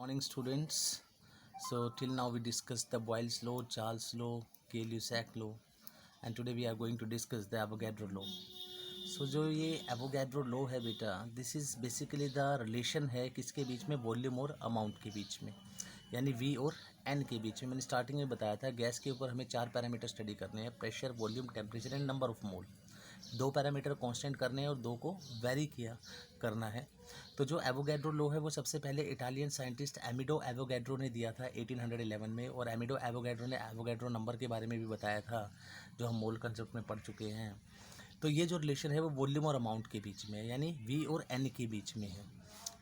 Morning students. So till now we discussed the Boyle's law, Charles law, Gay-Lussac law, and today we are going to discuss the Avogadro law. So जो ये Avogadro law है बेटा, this is basically the relation है किसके बीच में, volume और amount के बीच में, यानी V और N के बीच में. मैंने स्टार्टिंग में बताया था गैस के ऊपर हमें 4 पैरामीटर स्टडी करने हैं, pressure, volume, temperature and number of mole. 2 parameter constant करने हैं और 2 को वेरी किया करना है. तो जो एवोगैड्रो लॉ है वो सबसे पहले इटालियन साइंटिस्ट एमिडो एवोगैड्रो ने दिया था 1811 में, और एमिडो एवोगैड्रो ने एवोगैड्रो नंबर के बारे में भी बताया था जो हम मोल कंसेप्ट में पढ़ चुके हैं. तो ये जो रिलेशन है वो वॉल्यूम और अमाउंट के बीच में है, यानी वी और एन के बीच में है.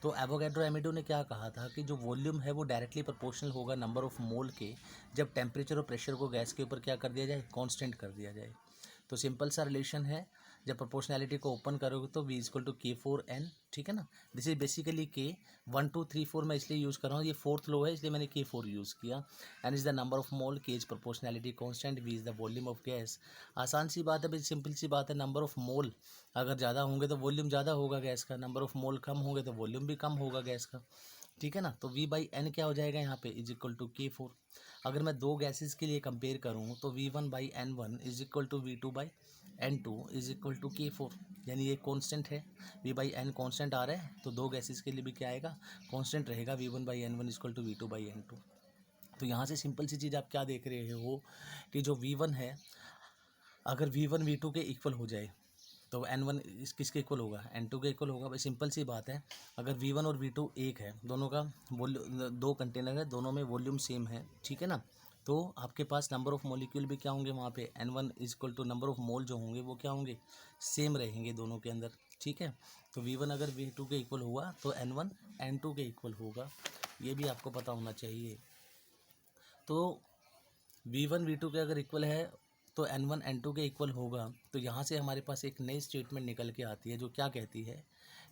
तो एवोगैड्रो एमिडो ने क्या कहा था कि जो वॉल्यूम है वो डायरेक्टली प्रोपोर्शनल होगा नंबर ऑफ मोल के, जब टेम्परेचर और प्रेशर को गैस के ऊपर क्या कर दिया जाए, कांस्टेंट कर दिया जाए. तो सिंपल सा रिलेशन है, जब प्रोपोर्शनैलिटी को ओपन करोगे तो V इक्वल टू K4N, ठीक है ना. दिस इज बेसिकली K 1 2 3 4 मैं इसलिए यूज़ कर रहा हूँ, ये फोर्थ लो है इसलिए मैंने K4 यूज़ किया. And is the number of mole, K is proportionality constant, V is the volume of gas. आसान सी बात है भाई, सिंपल सी बात है. नंबर ऑफ मोल अगर ज़्यादा होंगे तो वॉल्यूम ज़्यादा होगा गैस का, नंबर ऑफ मोल कम होंगे तो वॉल्यूम भी कम होगा गैस का, ठीक है ना. तो V/N क्या हो जाएगा यहाँ पे, इज इक्वल टू K4. अगर मैं दो गैसेस के लिए कंपेयर करूँ तो V1/N1 is equal to V2/N2 is equal to K4, यानी ये कांस्टेंट है. V/N कांस्टेंट आ रहा है तो दो गैसेस के लिए भी क्या आएगा, कांस्टेंट रहेगा. V1/N1 is equal to V2/N2. तो यहाँ से सिंपल सी चीज़ आप क्या देख रहे हो कि जो V1 है, अगर V1 V2 के इक्वल हो जाए तो N1 किसके इक्वल होगा, N2 के इक्वल होगा. भाई सिंपल सी बात है, अगर V1 और V2 एक है, दोनों का दो कंटेनर है, दोनों में वॉल्यूम सेम है, ठीक है ना. तो आपके पास नंबर ऑफ मॉलिक्यूल भी क्या होंगे वहाँ पे, N1 is equal to number of mole जो होंगे वो क्या होंगे, सेम रहेंगे दोनों के अंदर, ठीक है. तो V1 अगर V2 के इक्वल हुआ तो N1 N2 के इक्वल होगा, ये भी आपको पता होना चाहिए. तो V1 V2 के अगर इक्वल है तो N1 N2 के इक्वल होगा. तो यहाँ से हमारे पास एक नई स्टेटमेंट निकल के आती है जो क्या कहती है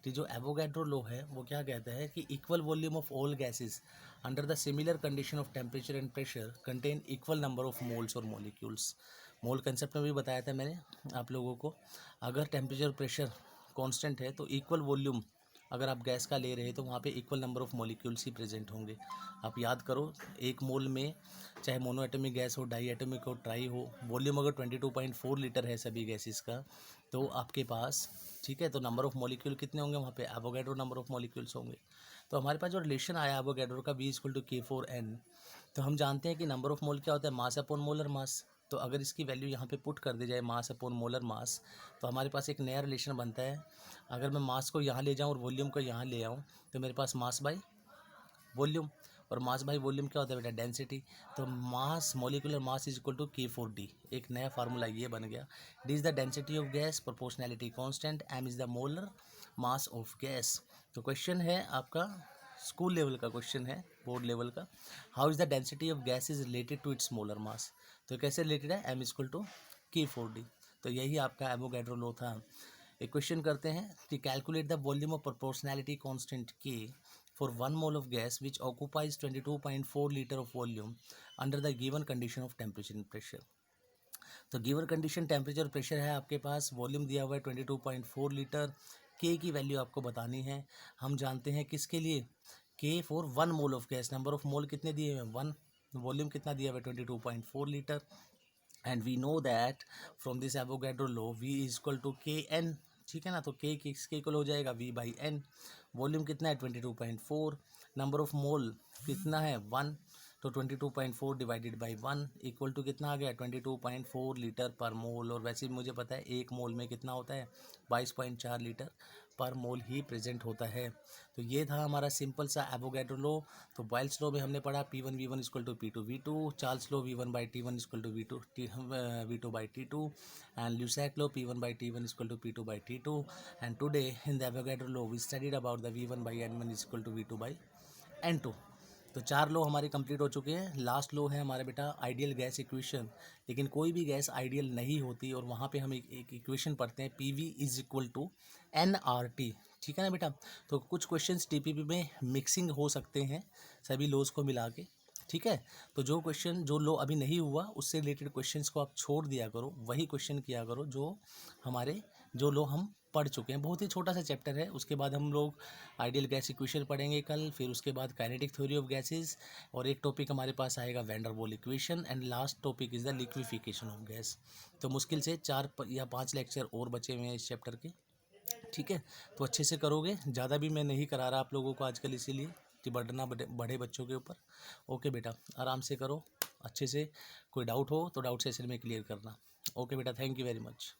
कि जो एवोगैड्रो लॉ है वो क्या कहता है कि equal volume of all gases under the similar condition of temperature and pressure contain equal number of moles और मॉलिक्यूल्स. मोल कंसेप्ट में भी बताया था मैंने आप लोगों को, अगर टेम्परेचर प्रेशर कांस्टेंट है तो इक्वल वॉल्यूम अगर आप गैस का ले रहे हैं तो वहाँ पे equal number of molecules he present होंगे. आप याद करो, एक मोल में चाहे मोनो एटॉमिक गैस हो, डाई एटॉमिक हो, ट्राई हो, वॉल्यूम अगर 22.4 लीटर है सभी गैसेस का, तो आपके पास, ठीक है, तो नंबर ऑफ मॉलिक्यूल कितने होंगे वहाँ पे, एवोगैड्रो नंबर ऑफ मॉलिक्यूल्स होंगे. तो हमारे पास जो रिलेशन आया एवोगैड्रो का V इक्वल टू K4N, तो हम जानते हैं कि नंबर ऑफ मोल क्या होता है, मास अपॉन मोलर मास. तो अगर इसकी वैल्यू यहाँ पे पुट कर दी जाए, मास अपॉन मोलर मास, तो हमारे पास एक नया रिलेशन बनता है. अगर मैं मास को यहाँ ले जाऊँ और वॉल्यूम को यहाँ ले आऊँ तो मेरे पास मास बाई वॉल्यूम, और मास बाई वॉल्यूम क्या होता है बेटा, डेंसिटी. तो mass, molecular mass is equal to K4D. एक नया फार्मूला ये बन गया. D is the density of gas, proportionality constant, M is the molar mass of gas. तो क्वेश्चन है आपका, स्कूल लेवल का क्वेश्चन है, बोर्ड लेवल का, how is the density of gas is related to its molar mass. तो कैसे related है, M is equal to K4D. तो यही आपका एवोगैड्रो लॉ था. एक क्वेश्चन करते हैं कि calculate the volume of proportionality constant K for 1 mole of gas which occupies 22.4 liter of volume under the given condition of temperature and pressure. तो given condition temperature और प्रेशर है आपके पास, volume दिया हुआ है 22.4 लीटर, के की वैल्यू आपको बतानी है. हम जानते हैं किसके लिए, के for 1 mole of gas, number of मोल कितने दिए हुए हैं 1, वॉल्यूम कितना दिया हुआ है 22.4 litre. And we know that from this Avogadro law V is equal to KN, ठीक है ना. तो K किसके इक्वल हो जाएगा, V/N. वॉल्यूम कितना है 22.4, नंबर ऑफ मोल कितना है 1, तो 22.4 डिवाइडेड बाई 1 इक्वल टू कितना आ गया 22.4 लीटर पर मोल. और वैसे भी मुझे पता है एक मोल में कितना होता है 22.4 लीटर पर मोल ही प्रेजेंट होता है. तो ये था हमारा सिंपल सा एवोगैड्रो लॉ. तो बॉयल्स लॉ में हमने पढ़ा P1 V1 equal to P2 V2, Charles law V1/T1 equal to V2/T2, and Lussac law P1/T1 equal to P2/T2. And today in the Avogadro law we studied about the V1/N1 is equal to V2/N2. तो 4 लो हमारे complete हो चुके हैं. Last लो है हमारे बेटा ideal gas equation. लेकिन कोई भी गैस आइडियल नहीं होती, और वहाँ पे हम एक इक्वेशन पढ़ते हैं PV is equal to NRT, ठीक है ना बेटा. तो कुछ क्वेश्चंस TPP में मिक्सिंग हो सकते हैं सभी लोज को मिला के, ठीक है. तो जो क्वेश्चन, जो लो अभी नहीं हुआ उससे रिलेटेड क्वेश्चंस को आप छोड़ दिया करो, वही क्वेश्चन किया करो जो हमारे जो लो हम पढ़ चुके हैं। बहुत ही छोटा सा चैप्टर है। उसके बाद हम लोग आइडियल गैस इक्वेशन पढ़ेंगे कल, फिर उसके बाद काइनेटिक थ्योरी ऑफ गैसेस, और एक टॉपिक हमारे पास आएगा वैन डर वाल equation, and last topic is the liquefaction of gas. तो मुश्किल से 4 या 5 लेक्चर और बचे हुए हैं इस चैप्टर के। ठीक है, तो अच्छे से करोगे। ज़्यादा भी मैं नहीं करा रहा आप लोगों को आजकल, इसीलिए कि बढ़ना बड़े बच्चों के ऊपर। ओके बेटा, आराम से करो अच्छे से। कोई डाउट हो तो डाउट सेशन में क्लियर करना। ओके बेटा, थैंक यू वेरी मच।